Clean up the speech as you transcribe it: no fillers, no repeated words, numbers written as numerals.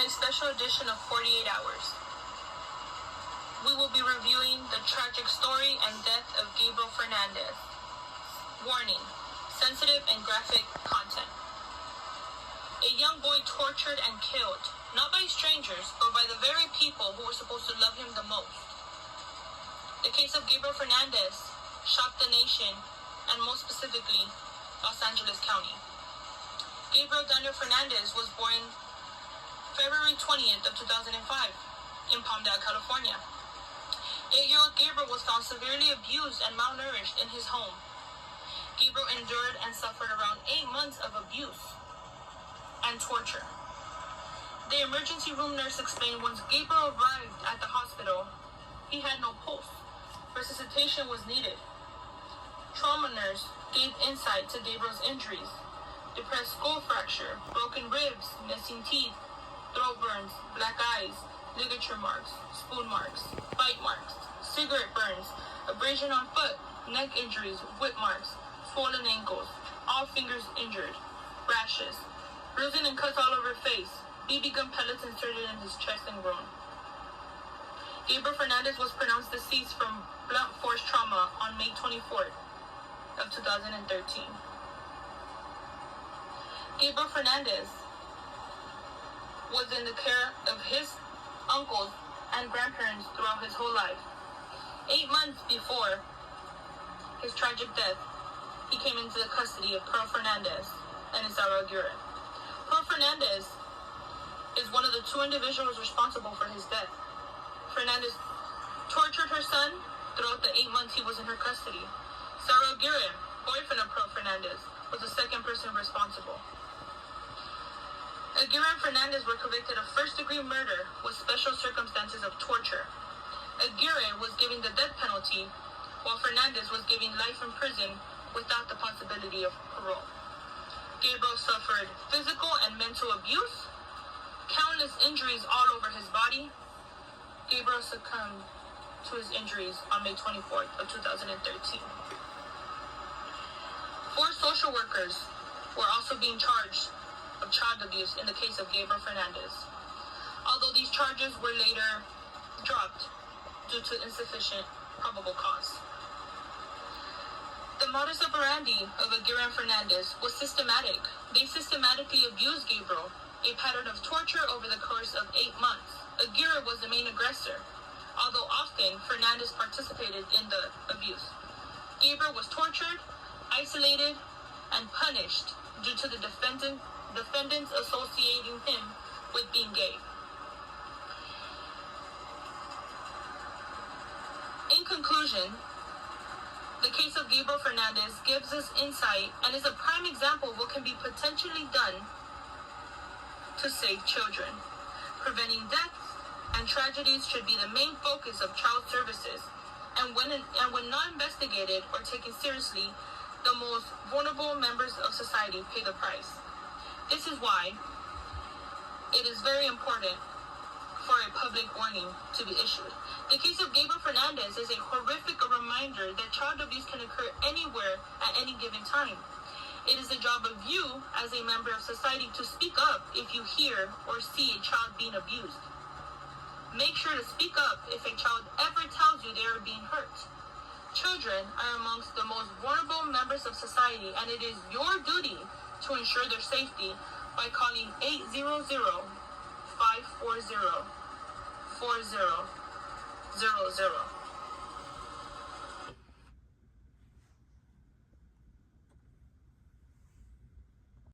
a special edition of 48 Hours. We will be reviewing the tragic story and death of Gabriel Fernandez. Warning: sensitive and graphic content. A young boy tortured and killed, not by strangers, but by the very people who were supposed to love him the most. The case of Gabriel Fernandez shocked the nation, and most specifically, Los Angeles County. Gabriel Daniel Fernandez was born February 20th of 2005 in Palmdale, California. 8-year-old Gabriel was found severely abused and malnourished in his home. Gabriel endured and suffered around 8 months of abuse and torture. The emergency room nurse explained once Gabriel arrived at the hospital, he had no pulse. Resuscitation was needed. Trauma nurse gave insight to Gabriel's injuries: depressed skull fracture, broken ribs, missing teeth, throat burns, black eyes, ligature marks, spoon marks, bite marks, cigarette burns, abrasion on foot, neck injuries, whip marks, swollen ankles, all fingers injured, rashes, bruising and cuts all over face, BB gun pellets inserted in his chest and groin. Gabriel Fernandez was pronounced deceased from blunt force trauma on May 24th of 2013. Gabriel Fernandez was in the care of his uncles and grandparents throughout his whole life. 8 months before his tragic death, he came into the custody of Pearl Fernandez and Isara Aguirre. Pearl Fernandez is one of the 2 individuals responsible for his death. Fernandez tortured her son throughout the 8 months he was in her custody. Isara Aguirre, boyfriend of Pearl Fernandez, was the second person responsible. Aguirre and Fernandez were convicted of first-degree murder with special circumstances of torture. Aguirre was given the death penalty, while Fernandez was given life in prison without the possibility of parole. Gabriel suffered physical and mental abuse, countless injuries all over his body. Gabriel succumbed to his injuries on May 24th of 2013. 4 social workers were also being charged of child abuse in the case of Gabriel Fernandez, although these charges were later dropped due to insufficient probable cause. The modus operandi of Aguirre and Fernandez was systematic. They systematically abused Gabriel, a pattern of torture over the course of 8 months. Aguirre was the main aggressor, although often Fernandez participated in the abuse. Gabriel was tortured, isolated, and punished due to the defendants associating him with being gay. In conclusion, the case of Gabriel Fernandez gives us insight and is a prime example of what can be potentially done to save children. Preventing deaths and tragedies should be the main focus of child services, and when not investigated or taken seriously, the most vulnerable members of society pay the price. This is why it is very important for a public warning to be issued. The case of Gabriel Fernandez is a horrific reminder that child abuse can occur anywhere at any given time. It is the job of you as a member of society to speak up if you hear or see a child being abused. Make sure to speak up if a child ever tells you they are being hurt. Children are amongst the most vulnerable members of society, and it is your duty to ensure their safety by calling 800-540-4000.